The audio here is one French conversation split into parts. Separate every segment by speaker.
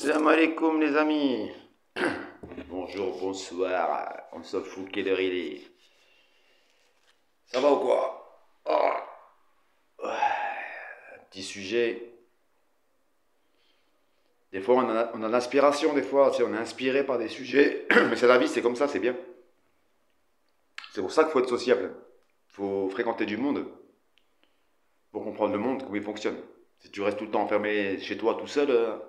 Speaker 1: Salam alaikum les amis. Bonjour, bonsoir. On s'en fout quelle heure il est. Ça va ou quoi? Un petit sujet. Des fois on a l'inspiration, des fois tu sais, on est inspiré par des sujets. Mais c'est la vie, c'est comme ça, c'est bien. C'est pour ça qu'il faut être sociable. Il faut fréquenter du monde pour comprendre le monde, comment il fonctionne. Si tu restes tout le temps enfermé chez toi tout seul.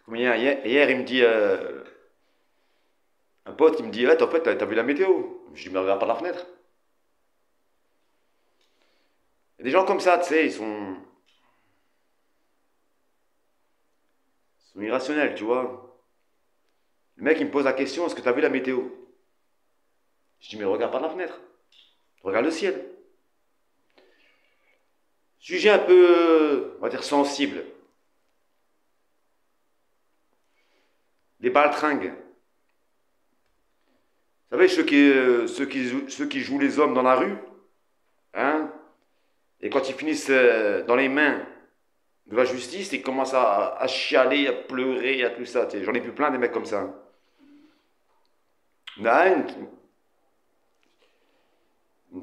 Speaker 1: Comme hier, il me dit. Un pote, il me dit, ouais, en fait, t'as vu la météo? Je lui dis, mais regarde par la fenêtre. Il y a des gens comme ça, tu sais, ils sont irrationnels, tu vois. Le mec, il me pose la question, est-ce que t'as vu la météo? Je dis, mais regarde par la fenêtre. Regarde le ciel. Sujet un peu, on va dire, sensible. Les baltringues. Vous savez, ceux qui jouent les hommes dans la rue, hein, et quand ils finissent dans les mains de la justice, ils commencent à chialer, à pleurer, à tout ça. Tu sais. J'en ai vu plein des mecs comme ça. Il y en a une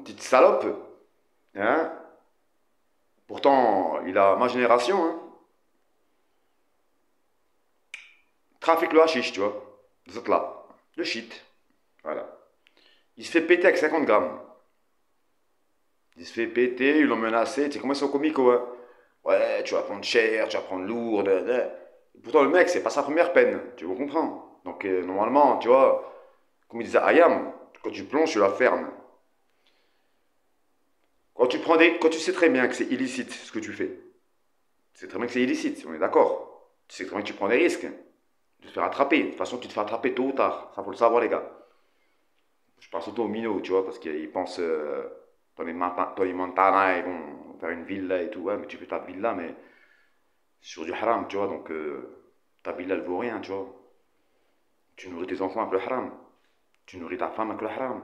Speaker 1: petite salope, hein. Pourtant, il a ma génération, hein. Trafic le hashish, tu vois. Vous êtes là. Le shit. Voilà. Il se fait péter avec 50 grammes. Il se fait péter, ils l'ont menacé. Tu sais comment ils sont comiques, ouais. Ouais, tu vas prendre cher, tu vas prendre lourd. Et pourtant, le mec, c'est pas sa première peine. Tu vous comprends. Donc, normalement, tu vois, comme il disait Ayam, quand tu plonges, tu la fermes. Quand tu sais très bien que c'est illicite ce que tu fais, tu sais très bien que c'est illicite, on est d'accord. Tu sais très bien que tu prends des risques de te faire attraper. De toute façon, tu te fais attraper tôt ou tard. Ça, faut le savoir, les gars. Je pense surtout aux minots, tu vois, parce qu'ils pensent dans les montagnes, ils vont faire une villa et tout. Ouais, mais tu fais ta villa, mais sur du haram, tu vois. Donc, ta villa, elle vaut rien, tu vois. Tu nourris tes enfants avec le haram. Tu nourris ta femme avec le haram.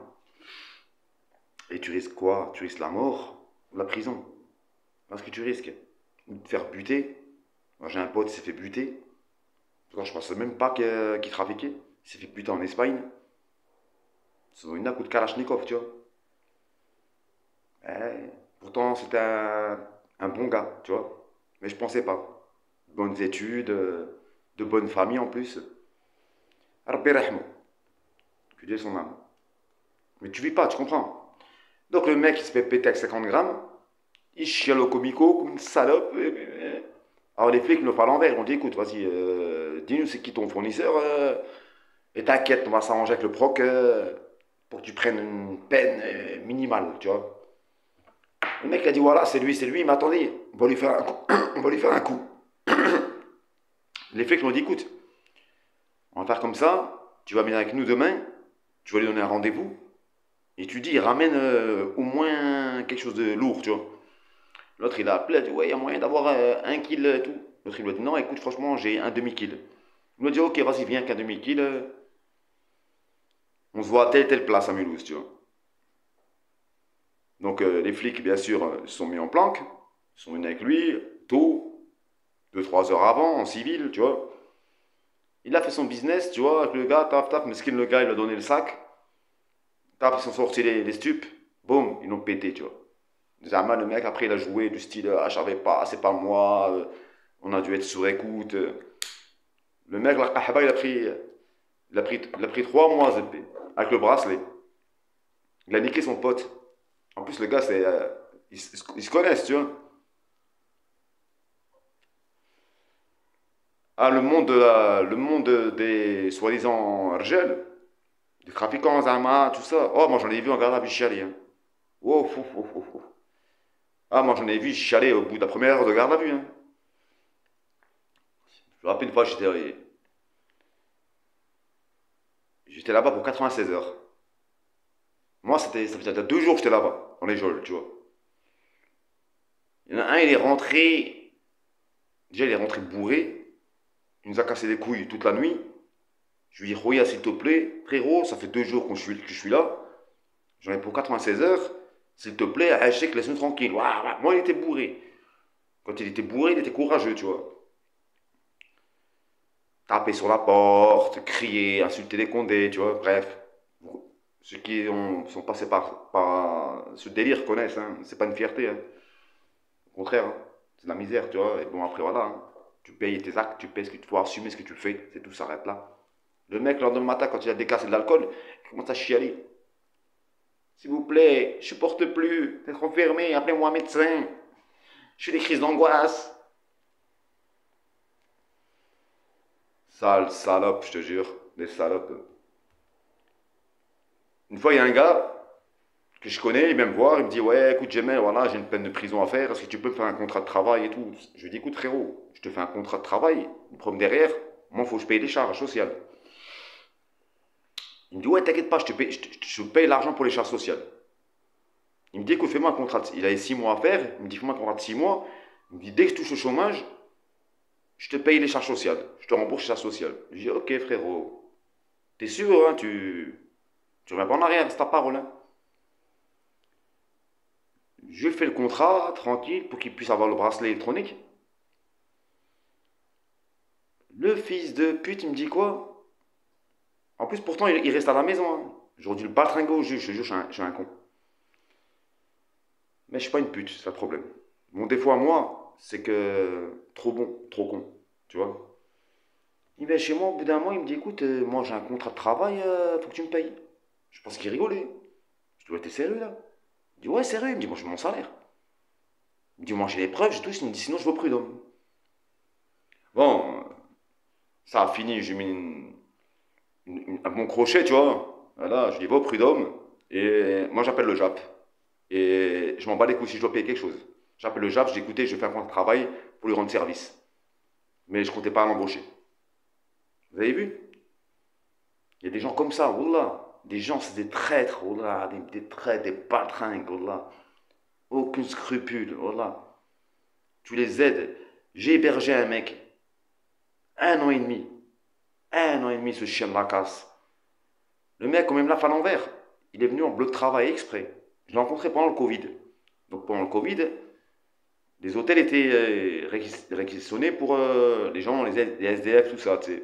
Speaker 1: Et tu risques quoi? Tu risques la mort ou la prison. Parce que tu risques ou de te faire buter. Moi, j'ai un pote qui s'est fait buter. Je ne pensais même pas qu'il trafiquait. Il s'est fait buter en Espagne. C'est une coup de Kalachnikov, tu vois. Pourtant, c'était un bon gars, tu vois. Mais je pensais pas. Bonnes études, de bonne famille en plus. Rabbi Rahmo. Que Dieu son âme. Mais tu vis pas, tu comprends. Donc le mec, il se fait péter avec 50 grammes. Il chiale au comico comme une salope. Alors les flics me le font à l'envers. Ils m'ont dit, écoute, vas-y, dis-nous c'est qui ton fournisseur. Et t'inquiète, on va s'arranger avec le proc pour que tu prennes une peine minimale, tu vois. Le mec a dit, voilà, c'est lui, mais attendez, on va lui faire un coup. On va lui faire un coup. Les flics m'ont dit, écoute, on va faire comme ça, tu vas venir avec nous demain, tu vas lui donner un rendez-vous, et tu dis, ramène au moins quelque chose de lourd, tu vois. L'autre, il a appelé, il a dit, ouais, il y a moyen d'avoir un kill et tout. L'autre, il lui a dit, non, écoute, franchement, j'ai un demi-kill. Il m'a dit, ok, vas-y, viens qu'un demi-kill. On se voit à telle place à Mulhouse, tu vois. Donc, les flics, bien sûr, se sont mis en planque, ils sont venus avec lui, tôt, 2 3 heures avant, en civil, tu vois. Il a fait son business, tu vois, avec le gars, taf, taf, mesquin, le gars, il a donné le sac. Taf, ils sont sortis les stupes, boum, ils l'ont pété, tu vois. Zama, le mec, après, il a joué du style, ah, je savais pas, c'est pas moi, on a dû être sous écoute. Le mec, la kahaba, il a pris 3 mois, ZP, avec le bracelet. Il a niqué son pote. En plus, le gars, ils se connaissent, tu vois. Ah, le monde des soi-disant Rgel, des trafiquants, Zama, tout ça. Oh, moi, j'en ai vu en garde à vue chialer. Hein. Oh, fou, fou, fou, fou. Ah, moi, j'en ai vu chialer au bout de la première heure de garde à vue. Hein. Je me rappelle une fois, j'étais là-bas pour 96 heures. Moi, ça faisait 2 jours que j'étais là-bas, dans les geôles, tu vois. Il y en a un, il est rentré. Déjà, il est rentré bourré. Il nous a cassé les couilles toute la nuit. Je lui ai dit, Roya, s'il te plaît, frérot, ça fait 2 jours que je suis là. J'en ai pour 96 heures. S'il te plaît, Hachek, laisse-nous tranquille. Ouah, ouah. Moi, il était bourré. Quand il était bourré, il était courageux, tu vois. taper sur la porte, crier, insulter les condés, tu vois, bref. Ceux qui sont passés par ce délire connaissent, hein. C'est pas une fierté, hein. Au contraire, hein. C'est de la misère, tu vois. Et bon, après, voilà, hein. Tu payes tes actes, tu payes ce que tu dois assumer ce que tu le fais, c'est tout, ça s'arrête là. Le mec, le lendemain matin, quand il a décassé de l'alcool, il commence à chialer. S'il vous plaît, je supporte plus d'être enfermé, appelez-moi un médecin. Je fais des crises d'angoisse. Sale salope, je te jure, des salopes. Une fois, il y a un gars que je connais, il vient me voir, il me dit, ouais, écoute, Jamel, voilà, j'ai une peine de prison à faire, est-ce que tu peux me faire un contrat de travail et tout? Je lui dis, écoute, frérot, je te fais un contrat de travail, le problème derrière, moi, il faut que je paye les charges sociales. Il me dit, ouais, t'inquiète pas, je te paye l'argent pour les charges sociales. Il me dit, écoute, fais-moi un contrat. Il avait 6 mois à faire, il me dit, fais-moi un contrat de 6 mois. Il me dit, dès que je touche au chômage, je te paye les charges sociales, je te rembourse les charges sociales. Je lui dis, ok, frérot, t'es sûr, hein, tu reviens pas en arrière, c'est ta parole, hein. Je fais le contrat, tranquille, pour qu'il puisse avoir le bracelet électronique. Le fils de pute, il me dit quoi? En plus, pourtant, il reste à la maison, hein. J'aurais dû le baltringuer au juge, je te jure, je suis un con. Mais je suis pas une pute, c'est ça le problème. Mon défaut à moi, c'est que trop bon, trop con, tu vois. Il vient chez moi, au bout d'un mois, il me dit, écoute, moi j'ai un contrat de travail, faut que tu me payes. Je pense qu'il rigolait. Je dois être sérieux là. Il dit, ouais, sérieux. Il me dit, moi je veux mon salaire. Il me dit, moi j'ai les preuves, j'ai tout. Il me dit, sinon je veux prud'homme. Bon, ça a fini, j'ai mis un bon crochet, tu vois. Voilà, je dis, va au prud'homme. Et moi j'appelle le JAP. Et je m'en bats les couilles si je dois payer quelque chose. J'appelle le JAP, je dis, écoutez, je fais un contrat de travail pour lui rendre service. Mais je comptais pas l'embaucher. Vous avez vu? Il y a des gens comme ça, wallah. Des gens, c'est des traîtres, wallah. Des traîtres, des baltringues, wallah. Aucun scrupule, wallah. Tu les aides. J'ai hébergé un mec, 1 an et demi. 1 an et demi, ce chien de la casse. Le mec, quand même, l'a fait à l'envers. Il est venu en bleu de travail exprès. Je l'ai rencontré pendant le Covid. Donc pendant le Covid, les hôtels étaient réquisitionnés pour les gens, les SDF, tout ça. Tu sais.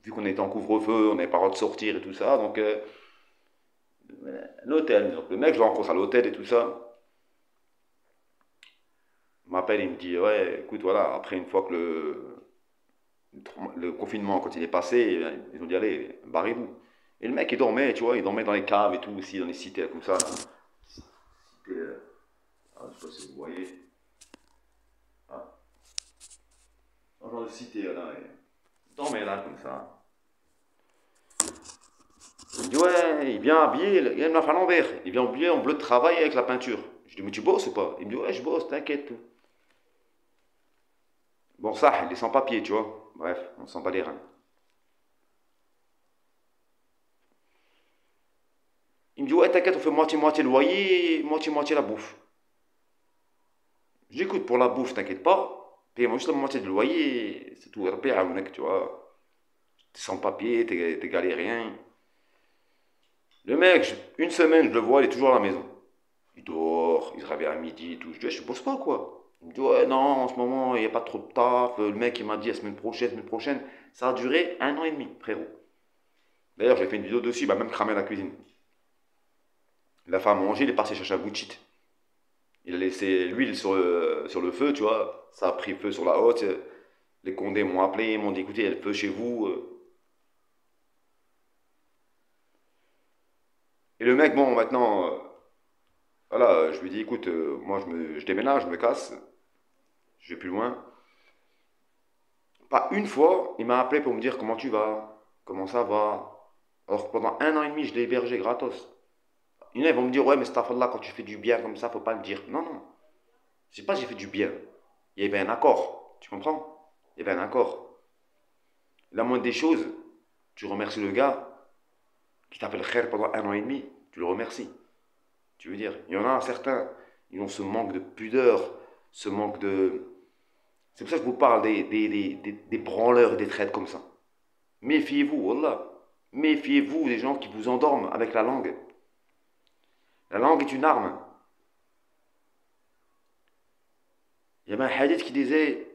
Speaker 1: Vu qu'on était en couvre-feu, on n'avait pas le droit de sortir et tout ça. Donc l'hôtel. Donc le mec, je le rencontre à l'hôtel et tout ça. Il m'appelle, il me dit, ouais, écoute, voilà, après une fois que le confinement, quand il est passé, ils ont dit, allez, barrez-vous. Et le mec, il dormait, tu vois, il dormait dans les caves et tout, aussi, dans les cités, comme ça. Là. Cité, je sais pas si vous voyez. Ah, dans genre de cité, là, il dormait là, comme ça. Il me dit, ouais, il vient habillé, il me l'a fait à l'envers. Il vient habillé en bleu de travail avec la peinture. Je dis, mais tu bosses ou pas? Il me dit, ouais, je bosse, t'inquiète. Bon, ça, il est sans papier, tu vois. Bref, on s'en bat les reins. Il me dit, ouais, t'inquiète, on fait moitié-moitié le loyer, moitié-moitié la bouffe. J'écoute pour la bouffe, t'inquiète pas. Paye-moi juste la moitié du loyer, c'est tout. Paye à mec, tu vois. T'es sans papier, t'es galérien. Le mec, une semaine, je le vois, il est toujours à la maison. Il dort, il se réveille à midi et tout. Je dis, je bosse pas, quoi. Il me dit, ouais, non, en ce moment, il n'y a pas trop de taf. Le mec, il m'a dit, la semaine prochaine. Ça a duré 1 an et demi, frérot. D'ailleurs, j'ai fait une vidéo dessus, il m'a même cramé la cuisine. Il a fait à manger, il est parti chercher un bout de shit. Il a laissé l'huile sur le feu, tu vois. Ça a pris feu sur la haute. Les condés m'ont appelé, ils m'ont dit, écoutez, il y a le feu chez vous. Et le mec, bon, maintenant, voilà, je lui dis, écoute, moi, je déménage, je me casse. Je vais plus loin. Pas une fois, il m'a appelé pour me dire comment tu vas, comment ça va. Alors que pendant 1 an et demi, je l'ai hébergé gratos. Il y en a, ils vont me dire, ouais, mais c'est ta faute là, quand tu fais du bien comme ça, faut pas le dire. Non, non. Je sais pas, j'ai fait du bien. Il y avait un accord. Tu comprends? Il y avait un accord. La moindre des choses, tu remercies le gars qui t'a fait le khair pendant 1 an et demi. Tu le remercies. Tu veux dire, il y en a certains, ils ont ce manque de pudeur, ce manque de. C'est pour ça que je vous parle des branleurs et des traites comme ça. Méfiez-vous, wallah. Méfiez-vous des gens qui vous endorment avec la langue. La langue est une arme. Il y avait un hadith qui disait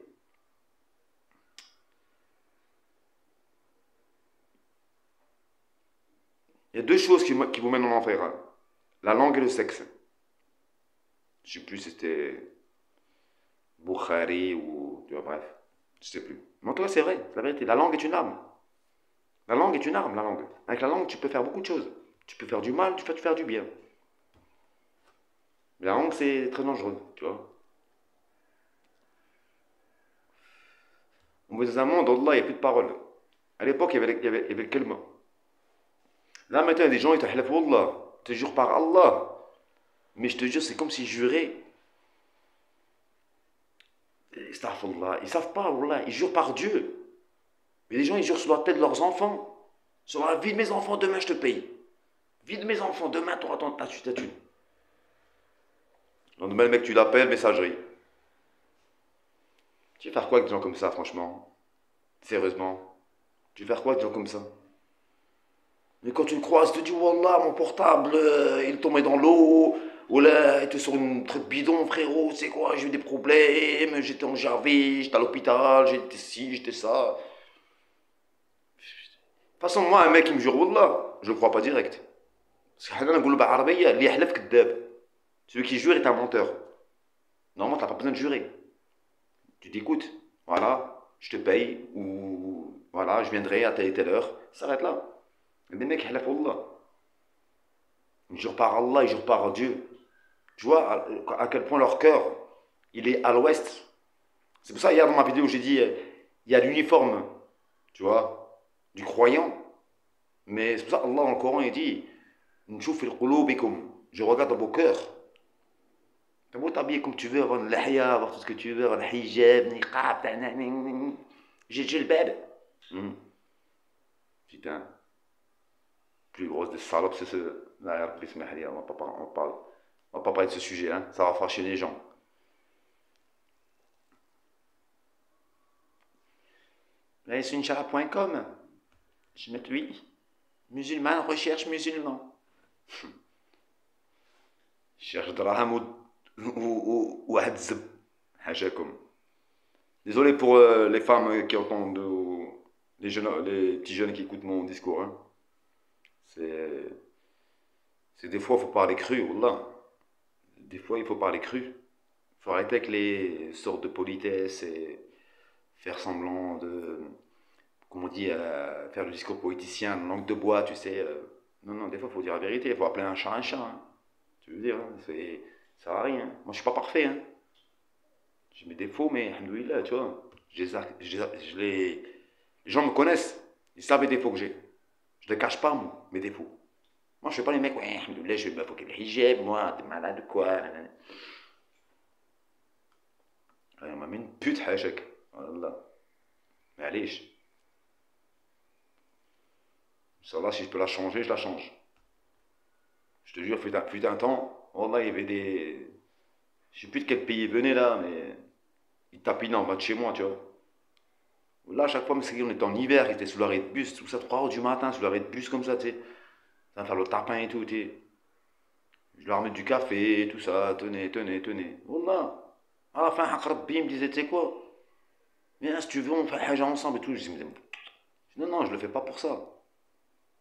Speaker 1: y a deux choses qui vous mènent en enfer, hein. La langue et le sexe. Je sais plus si c'était Bukhari ou... Tu vois, bref, je sais plus. Mais en tout cas, c'est vrai, c'est la vérité. La langue est une arme. La langue est une arme, la langue. Avec la langue, tu peux faire beaucoup de choses. Tu peux faire du mal, tu peux faire du bien. Mais la langue, c'est très dangereux, tu vois. On vit dans un monde où Allah, il n'y a plus de paroles. À l'époque, il y avait le kalma. Là, maintenant, il y a des gens, ils te halafou Allah. Ils te jurent par Allah. Mais je te jure, c'est comme s'ils juraient. Astaghfirullah. Ils savent pas, Allah. Ils jurent par Dieu. Mais les gens, ils jurent sur la tête de leurs enfants. Sur la vie de mes enfants, demain, je te paye. Vie de mes enfants, demain, tu auras ta thune. Donc, demain, le mec, tu l'appelles, messagerie. Tu vas faire quoi avec des gens comme ça, franchement? Sérieusement? Tu vas faire quoi avec des gens comme ça? Mais quand tu le croises, tu te dis, Wallah, mon portable, il est tombé dans l'eau. Ou là, il était sur une truc bidon, frérot, c'est quoi, j'ai eu des problèmes, j'étais en Jarvis, j'étais à l'hôpital, j'étais ci, j'étais ça. De toute façon, moi, un mec qui me jure Wallah, je le crois pas direct. Parce que حنا نقولوا بالعربية اللي يحلف كذاب. Celui qui jure est un menteur. Normalement, tu n'as pas besoin de jurer. Tu dis, écoute, voilà, je te paye, ou voilà, je viendrai à telle et telle heure. Ça s'arrête là. Mais les mecs, halaf Allah. Ils jurent par Allah, ils jurent par Dieu. Tu vois à quel point leur cœur, il est à l'ouest. C'est pour ça, hier dans ma vidéo, j'ai dit, il y a l'uniforme, tu vois, du croyant. Mais c'est pour ça, Allah dans le Coran, il dit, je regarde dans vos cœurs. T'as beau t'habiller comme tu veux, avoir une lahya, avoir tout ce que tu veux, avoir le hijab, niqab, j'ai le bébé. Putain, plus grosse des salopes, c'est ce. Là, on va pas parler de ce sujet, hein. Ça va fâcher les gens. Là, c'est unchara.com. Je mets oui. Musulman, recherche musulman. Cherche draham ou hadzeb. Hajakum. Désolé pour les femmes qui entendent, les petits jeunes qui écoutent mon discours, hein. C'est des fois, il faut parler cru, wallah. Des fois, il faut parler cru. Il faut arrêter avec les sortes de politesse et faire semblant de, comme on dit, faire le discours politicien, langue de bois, tu sais. Non, non, des fois, il faut dire la vérité. Il faut appeler un chat, hein. Tu veux dire, hein, ça sert à rien. Moi, je suis pas parfait, hein. J'ai mes défauts, mais, alhamdoulilah, tu vois. Les gens me connaissent. Ils savent les défauts que j'ai. Je ne les cache pas, moi, mes défauts. Moi, je ne fais pas les mecs, ouais, alhamdoulilah, je vais me foquer le hijab, moi, t'es malade ou quoi. On m'a mis une pute, hachek. Wallah. Mais allez, Inch'Allah, si je peux la changer, je la change. Je te jure, fut un temps, Wallah, il y avait des. Je sais plus de quel pays il venait là, mais. Il tapinait en bas de chez moi, tu vois. Là, à chaque fois, on était en hiver, il était sous l'arrêt de bus, tout ça, 3 heures du matin, sous l'arrêt de bus comme ça, tu sais. Ça va faire le tapin et tout, tu sais. Je leur mets du café, tout ça, tenez, tenez, tenez. Wallah. À la fin, Hakrabbi il me disait, tu sais quoi? Viens, si tu veux, on fait un ensemble et tout. Je dis, non, non, je le fais pas pour ça.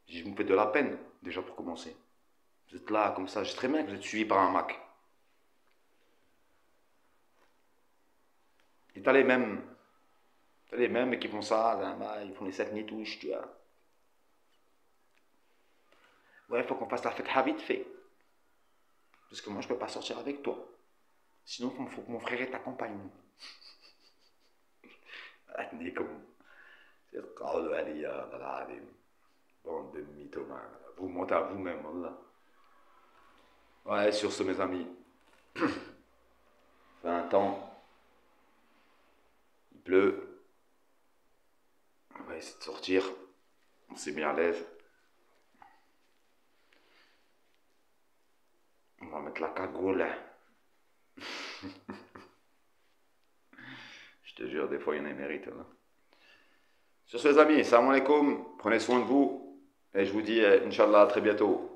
Speaker 1: Je me fais de la peine, déjà pour commencer. Vous êtes là, comme ça, je sais très bien que vous êtes suivi par un Mac. Et t'as les mêmes. T'as les mêmes qui font ça, ils font les 7 nitouches, tu vois. Ouais, faut qu'on fasse la fête vite fait. Parce que moi, je peux pas sortir avec toi. Sinon, il faut que mon frère t'accompagne. Comme. C'est قالوا علي هذا العظيم. Bande de mythomanes. Vous mentez à vous-même, Allah. Ouais, sur ce, mes amis. Fait un temps. Il pleut. On va essayer de sortir. On s'est mis à l'aise. On va mettre la cagoule. Je te jure, des fois, il y en a qui méritent. Là. Sur ce, les amis, salam alaikum. Prenez soin de vous. Et je vous dis, Inch'Allah, à très bientôt.